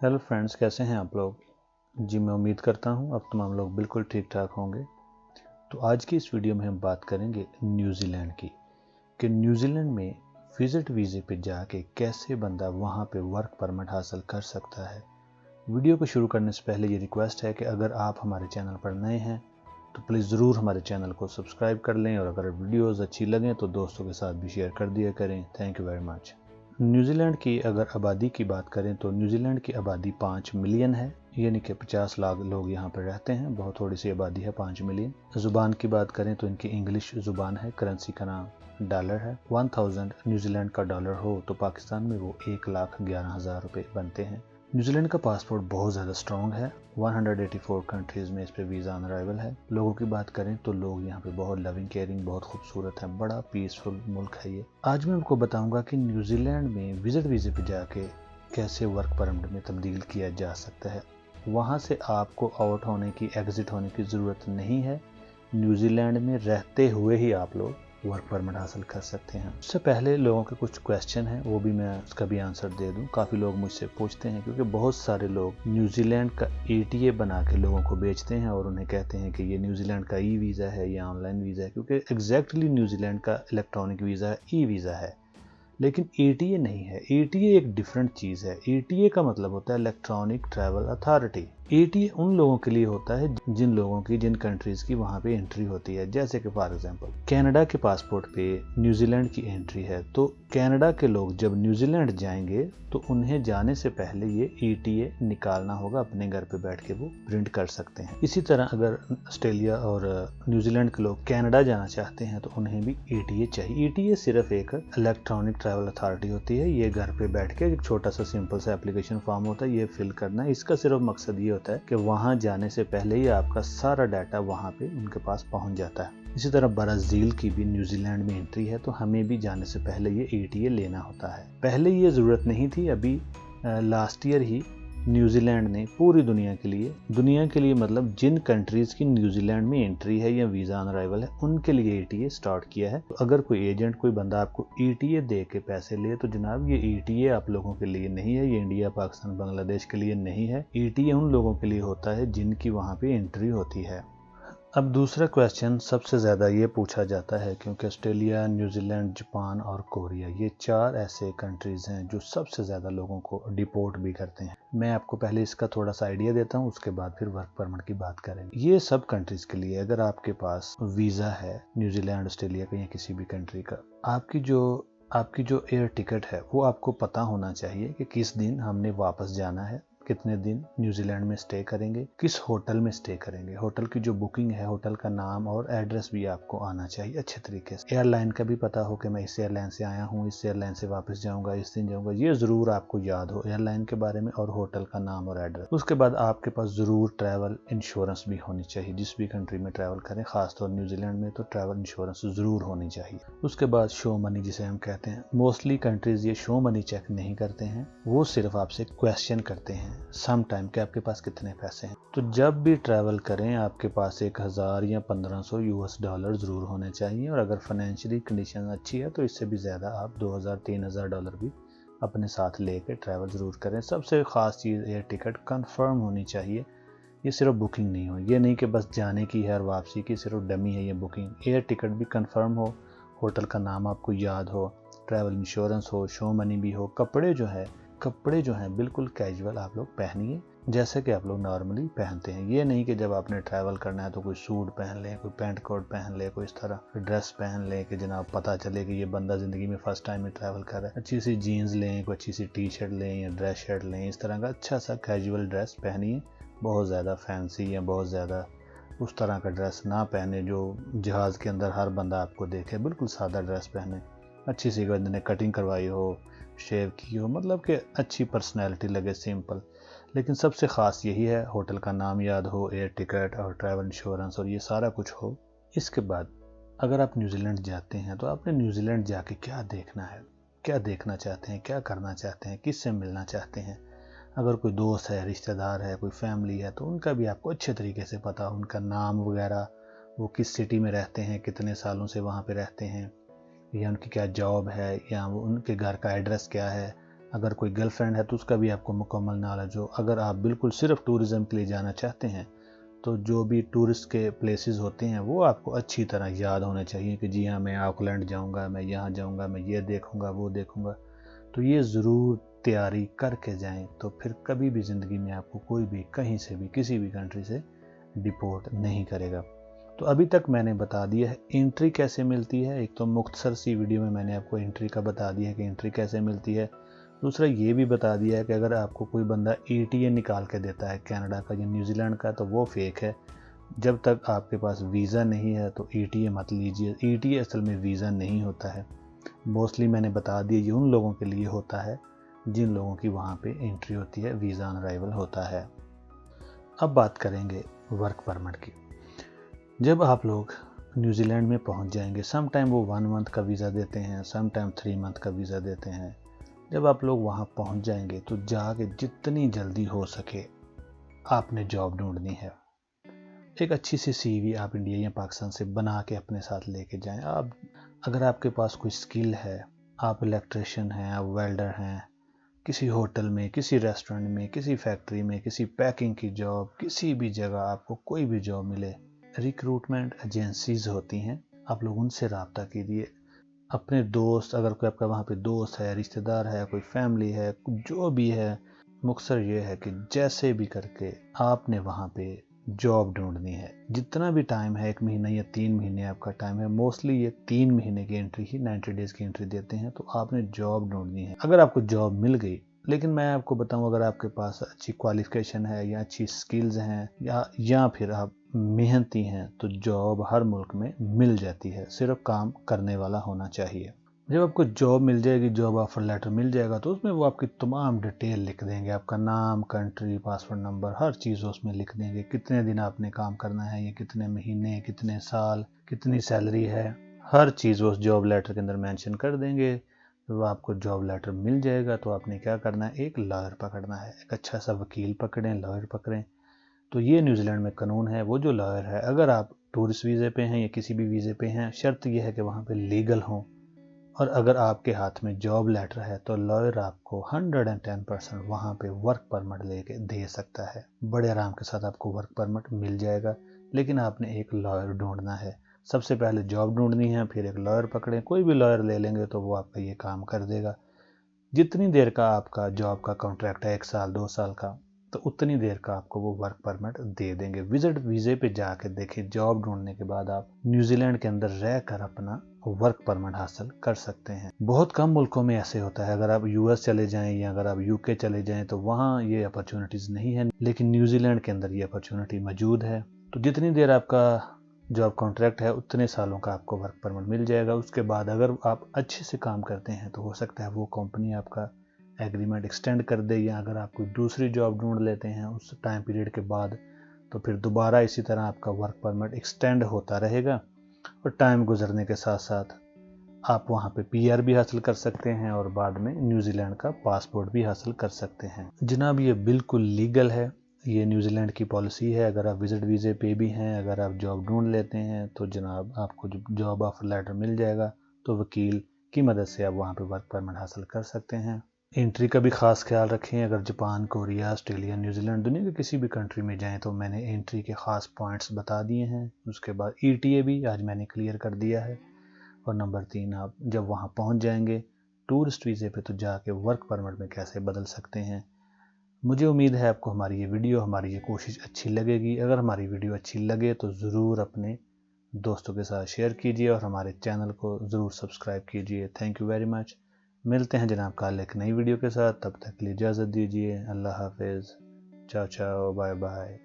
Hello friends, कैसे हैं आप लोग। जी मैं उम्मीद करता हूं अब तमाम लोग बिल्कुल ठीक ठाक होंगे। तो आज की इस वीडियो में हम बात करेंगे न्यूजीलैंड की, कि न्यूजीलैंड में विजिट वीज़े पे जाके कैसे बंदा वहां पे वर्क परमिट हासिल कर सकता है। वीडियो को शुरू करने से पहले ये रिक्वेस्ट है कि अगर आप हमारे चैनल पर नए हैं तो प्लीज़ ज़रूर हमारे चैनल को सब्सक्राइब कर लें, और अगर वीडियोज़ अच्छी लगें तो दोस्तों के साथ भी शेयर कर दिया करें। Thank you very much. New Zealand की अगर आबादी की बात करें तो न्यूजीलैंड की आबादी 5 मिलियन है, यानी कि 50 लाख लोग यहाँ पर रहते हैं। बहुत थोड़ी सी आबादी है, 5 मिलियन। ज़ुबान की बात करें तो इनकी इंग्लिश ज़ुबान है। करेंसी का नाम डॉलर है। 1000 न्यूजीलैंड का डॉलर हो तो पाकिस्तान में वो 1,11,000 रुपये बनते हैं। न्यूजीलैंड का पासपोर्ट बहुत ज़्यादा स्ट्रॉन्ग है। 184 कंट्रीज़ में इस पे वीज़ा ऑन अराइवल है। लोगों की बात करें तो लोग यहाँ पे बहुत लविंग केयरिंग, बहुत खूबसूरत है, बड़ा पीसफुल मुल्क है ये। आज मैं आपको बताऊंगा कि न्यूजीलैंड में विजिट वीज़े पे जाके कैसे वर्क परमिट में तब्दील किया जा सकता है। वहाँ से आपको आउट होने की, एग्जिट होने की ज़रूरत नहीं है। न्यूजीलैंड में रहते हुए ही आप लोग वर्क परमिट हासिल कर सकते हैं। उससे पहले लोगों के कुछ क्वेश्चन हैं, वो भी मैं उसका भी आंसर दे दूं। काफ़ी लोग मुझसे पूछते हैं, क्योंकि बहुत सारे लोग न्यूजीलैंड का ETA बना के लोगों को बेचते हैं और उन्हें कहते हैं कि ये न्यूजीलैंड का वीज़ा है या ऑनलाइन वीज़ा है, क्योंकि एग्जैक्टली न्यूजीलैंड का इलेक्ट्रॉनिक वीज़ा वीज़ा है, लेकिन ETA नहीं है। ETA एक डिफरेंट चीज़ है। ETA का मतलब होता है इलेक्ट्रॉनिक ट्रैवल अथॉरिटी। ETA उन लोगों के लिए होता है जिन लोगों की, जिन कंट्रीज़ की वहाँ पे एंट्री होती है। जैसे कि फॉर एग्जांपल कनाडा के पासपोर्ट पे न्यूजीलैंड की एंट्री है, तो कनाडा के लोग जब न्यूजीलैंड जाएंगे तो उन्हें जाने से पहले ये ETA निकालना होगा। अपने घर पे बैठ के वो प्रिंट कर सकते हैं। इसी तरह अगर ऑस्ट्रेलिया और न्यूजीलैंड के लोग कनाडा जाना चाहते हैं तो उन्हें भी ETA चाहिए। ETA सिर्फ एक इलेक्ट्रॉनिक ट्रैवल अथॉरिटी होती है। ये घर पे बैठ के एक छोटा सा सिंपल सा एप्लीकेशन फॉर्म होता है, ये फिल करना है। इसका सिर्फ मकसद ये होता है कि वहाँ जाने से पहले ही आपका सारा डाटा वहाँ पे उनके पास पहुँच जाता है। इसी तरह ब्राज़ील की भी न्यूजीलैंड में एंट्री है, तो हमें भी जाने से पहले ये ETA लेना होता है। पहले ये ज़रूरत नहीं थी, अभी लास्ट ईयर ही न्यूजीलैंड ने पूरी दुनिया के लिए मतलब जिन कंट्रीज़ की न्यूजीलैंड में एंट्री है या वीज़ा ऑन अराइवल है, उनके लिए ETA स्टार्ट किया है। तो अगर कोई एजेंट, कोई बंदा आपको ETA दे के पैसे ले, तो जनाब ये ETA आप लोगों के लिए नहीं है। ये इंडिया, पाकिस्तान, बांग्लादेश के लिए नहीं है। ETA उन लोगों के लिए होता है जिनकी वहाँ पे एंट्री होती है। अब दूसरा क्वेश्चन सबसे ज़्यादा ये पूछा जाता है, क्योंकि ऑस्ट्रेलिया, न्यूजीलैंड, जापान और कोरिया, ये 4 ऐसे कंट्रीज़ हैं जो सबसे ज़्यादा लोगों को डिपोर्ट भी करते हैं। मैं आपको पहले इसका थोड़ा सा आइडिया देता हूँ, उसके बाद फिर वर्क परमिट की बात करेंगे। ये सब कंट्रीज़ के लिए अगर आपके पास वीज़ा है न्यूजीलैंड, ऑस्ट्रेलिया का या किसी भी कंट्री का, आपकी जो एयर टिकट है वो आपको पता होना चाहिए कि किस दिन हमने वापस जाना है, कितने दिन न्यूजीलैंड में स्टे करेंगे, किस होटल में स्टे करेंगे। होटल की जो बुकिंग है, होटल का नाम और एड्रेस भी आपको आना चाहिए अच्छे तरीके से। एयरलाइन का भी पता हो कि मैं इस एयरलाइन से आया हूँ, इस एयरलाइन से वापस जाऊँगा, इस दिन जाऊँगा। ये ज़रूर आपको याद हो एयरलाइन के बारे में और होटल का नाम और एड्रेस। उसके बाद आपके पास ज़रूर ट्रैवल इंश्योरेंस भी होनी चाहिए। जिस भी कंट्री में ट्रैवल करें, खासतौर न्यूजीलैंड में तो ट्रैवल इंश्योरेंस ज़रूर होनी चाहिए। उसके बाद शो मनी, जिसे हम कहते हैं। मोस्टली कंट्रीज़ ये शो मनी चेक नहीं करते हैं, वो सिर्फ आपसे क्वेश्चन करते हैं सम टाइम कि आपके पास कितने पैसे हैं। तो जब भी ट्रैवल करें आपके पास 1000 या 1500 US डॉलर ज़रूर होने चाहिए, और अगर फाइनेंशियली कंडीशन अच्छी है तो इससे भी ज़्यादा आप 2000-3000 डॉलर भी अपने साथ लेकर ट्रैवल ज़रूर करें। सबसे ख़ास चीज़ एयर टिकट कंफर्म होनी चाहिए। ये सिर्फ बुकिंग नहीं हो, ये नहीं कि बस जाने की है और वापसी की सिर्फ डमी है ये बुकिंग। एयर टिकट भी कंफर्म हो, होटल का नाम आपको याद हो, ट्रैवल इंश्योरेंस हो, शो मनी भी हो। कपड़े जो हैं बिल्कुल कैजुअल आप लोग पहनिए, जैसे कि आप लोग नॉर्मली पहनते हैं। ये नहीं कि जब आपने ट्रैवल करना है तो कोई सूट पहन ले, कोई पैंट कोट पहन ले, कोई इस तरह ड्रेस पहन ले कि जनाब पता चले कि ये बंदा ज़िंदगी में फर्स्ट टाइम में ट्रैवल कर रहा है। अच्छी सी जीन्स लें, कोई अच्छी सी टी-शर्ट लें या ड्रेस शर्ट लें, इस तरह का अच्छा सा कैजुअल ड्रेस पहनिए। बहुत ज़्यादा फैंसी या बहुत ज़्यादा उस तरह का ड्रेस ना पहने जो जहाज़ के अंदर हर बंदा आपको देखे। बिल्कुल सादा ड्रेस पहने, अच्छी सी बंदे ने कटिंग करवाई हो, शेव की हो, मतलब कि अच्छी पर्सनैलिटी लगे, सिंपल। लेकिन सबसे ख़ास यही है, होटल का नाम याद हो, एयर टिकट और ट्रैवल इंश्योरेंस और ये सारा कुछ हो। इसके बाद अगर आप न्यूजीलैंड जाते हैं तो आपने न्यूजीलैंड जाके क्या देखना है, क्या देखना चाहते हैं, क्या करना चाहते हैं, किससे मिलना चाहते हैं। अगर कोई दोस्त है, रिश्तेदार है, कोई फैमिली है, तो उनका भी आपको अच्छे तरीके से पता हो, उनका नाम वगैरह, वो किस सिटी में रहते हैं, कितने सालों से वहाँ पे रहते हैं, या उनकी क्या जॉब है, या वो उनके घर का एड्रेस क्या है, अगर कोई गर्लफ्रेंड है तो उसका भी आपको मुकम्मल नॉलेज हो। अगर आप बिल्कुल सिर्फ टूरिज़्म के लिए जाना चाहते हैं तो जो भी टूरिस्ट के प्लेसेस होते हैं वो आपको अच्छी तरह याद होने चाहिए कि जी हाँ, मैं ऑकलैंड जाऊंगा, मैं यहाँ जाऊंगा, मैं ये देखूंगा, वो देखूंगा। तो ये ज़रूर तैयारी करके जाएं, तो फिर कभी भी ज़िंदगी में आपको कोई भी कहीं से भी किसी भी कंट्री से डिपोर्ट नहीं करेगा। तो अभी तक मैंने बता दिया है एंट्री कैसे मिलती है। एक तो मुख्तसर सी वीडियो में मैंने आपको एंट्री का बता दिया है कि एंट्री कैसे मिलती है। दूसरा ये भी बता दिया है कि अगर आपको कोई बंदा ETA निकाल के देता है कनाडा का या न्यूजीलैंड का तो वो फेक है। जब तक आपके पास वीज़ा नहीं है तो ETA मत लीजिए। ETA असल में वीज़ा नहीं होता है। मोस्टली मैंने बता दिया ये उन लोगों के लिए होता है जिन लोगों की वहाँ पे एंट्री होती है, वीज़ा ऑन अराइवल होता है। अब बात करेंगे वर्क परमिट की। जब आप लोग न्यूजीलैंड में पहुँच जाएंगे, सम टाइम वो 1 मंथ का वीज़ा देते हैं, सम टाइम 3 मंथ का वीज़ा देते हैं। जब आप लोग वहाँ पहुँच जाएंगे तो जाके जितनी जल्दी हो सके आपने जॉब ढूंढनी है। एक अच्छी सी CV आप इंडिया या पाकिस्तान से बना के अपने साथ लेके जाएं। आप अगर आपके पास कोई स्किल है, आप इलेक्ट्रिशियन हैं, आप वेल्डर हैं, किसी होटल में, किसी रेस्टोरेंट में, किसी फैक्ट्री में, किसी पैकिंग की जॉब, किसी भी जगह आपको कोई भी जॉब मिले, रिक्रूटमेंट एजेंसीज होती हैं, आप लोग उनसे रब्ता कीजिए। अपने दोस्त, अगर कोई आपका वहाँ पे दोस्त है, रिश्तेदार है, कोई फैमिली है, जो भी है, मकसद ये है कि जैसे भी करके आपने वहाँ पे जॉब ढूंढनी है। जितना भी टाइम है, 1 महीना या 3 महीने आपका टाइम है, मोस्टली ये 3 महीने की एंट्री ही 90 डेज की एंट्री देते हैं, तो आपने जॉब ढूंढनी है। अगर आपको जॉब मिल गई, लेकिन मैं आपको बताऊं, अगर आपके पास अच्छी क्वालिफिकेशन है या अच्छी स्किल्स हैं या फिर आप मेहनती हैं तो जॉब हर मुल्क में मिल जाती है, सिर्फ काम करने वाला होना चाहिए। जब आपको जॉब मिल जाएगी, जॉब ऑफर लेटर मिल जाएगा, तो उसमें वो आपकी तमाम डिटेल लिख देंगे, आपका नाम, कंट्री, पासपोर्ट नंबर, हर चीज़ उसमें लिख देंगे। कितने दिन आपने काम करना है, ये कितने महीने, कितने साल, कितनी सैलरी है, हर चीज़ उस जॉब लेटर के अंदर मेंशन कर देंगे। तो आपको जॉब लेटर मिल जाएगा तो आपने क्या करना है, एक लॉयर पकड़ना है, एक अच्छा सा वकील पकड़ें, लॉयर पकड़ें। तो ये न्यूजीलैंड में कानून है। वो जो लॉयर है, अगर आप टूरिस्ट वीज़े पे हैं या किसी भी वीज़े पे हैं, शर्त यह है कि वहाँ पे लीगल हों, और अगर आपके हाथ में जॉब लेटर है तो लॉयर आपको 110% वहाँ पे वर्क परमिट लेके दे सकता है। बड़े आराम के साथ आपको वर्क परमिट मिल जाएगा, लेकिन आपने एक लॉयर ढूंढना है। सबसे पहले जॉब ढूंढनी है, फिर एक लॉयर पकड़ें। कोई भी लॉयर ले लेंगे तो वो आपका ये काम कर देगा। जितनी देर का आपका जॉब का कॉन्ट्रैक्ट है, 1 साल 2 साल का, तो उतनी देर का आपको वो वर्क परमिट दे देंगे। विजिट वीज़े पे जाके देखिए, जॉब ढूंढने के बाद आप न्यूजीलैंड के अंदर रह कर अपना वर्क परमिट हासिल कर सकते हैं। बहुत कम मुल्कों में ऐसे होता है। अगर आप US चले जाएं या अगर आप UK चले जाएं तो वहाँ ये अपॉर्चुनिटीज़ नहीं है, लेकिन न्यूजीलैंड के अंदर ये अपॉर्चुनिटी मौजूद है। तो जितनी देर आपका जॉब कॉन्ट्रैक्ट है उतने सालों का आपको वर्क परमिट मिल जाएगा। उसके बाद अगर आप अच्छे से काम करते हैं तो हो सकता है वो कंपनी आपका एग्रीमेंट एक्सटेंड कर दे, या अगर आप कोई दूसरी जॉब ढूंढ लेते हैं उस टाइम पीरियड के बाद तो फिर दोबारा इसी तरह आपका वर्क परमिट एक्सटेंड होता रहेगा। और टाइम गुजरने के साथ साथ आप वहाँ पे PR भी हासिल कर सकते हैं और बाद में न्यूजीलैंड का पासपोर्ट भी हासिल कर सकते हैं। जनाब, ये बिल्कुल लीगल है, ये न्यूजीलैंड की पॉलिसी है। अगर आप विजिट वीज़े पे भी हैं, अगर आप जॉब ढूंढ लेते हैं तो जनाब आपको जॉब ऑफर लेटर मिल जाएगा, तो वकील की मदद से आप वहाँ पे वर्क परमिट हासिल कर सकते हैं। एंट्री का भी ख़ास ख्याल रखें। अगर जापान, कोरिया, ऑस्ट्रेलिया, न्यूजीलैंड, दुनिया के किसी भी कंट्री में जाएं तो मैंने एंट्री के ख़ास पॉइंट्स बता दिए हैं। उसके बाद ETA भी आज मैंने क्लियर कर दिया है। और नंबर 3, आप जब वहाँ पहुँच जाएंगे टूरिस्ट वीज़े पे तो जाके वर्क परमिट में कैसे बदल सकते हैं। मुझे उम्मीद है आपको हमारी ये वीडियो, हमारी ये कोशिश अच्छी लगेगी। अगर हमारी वीडियो अच्छी लगे तो ज़रूर अपने दोस्तों के साथ शेयर कीजिए और हमारे चैनल को ज़रूर सब्सक्राइब कीजिए। Thank you very much. मिलते हैं जनाब कल एक नई वीडियो के साथ। तब तक के लिए इजाज़त दीजिए। अल्लाह हाफिज़। चाओ चाओ, बाय बाय।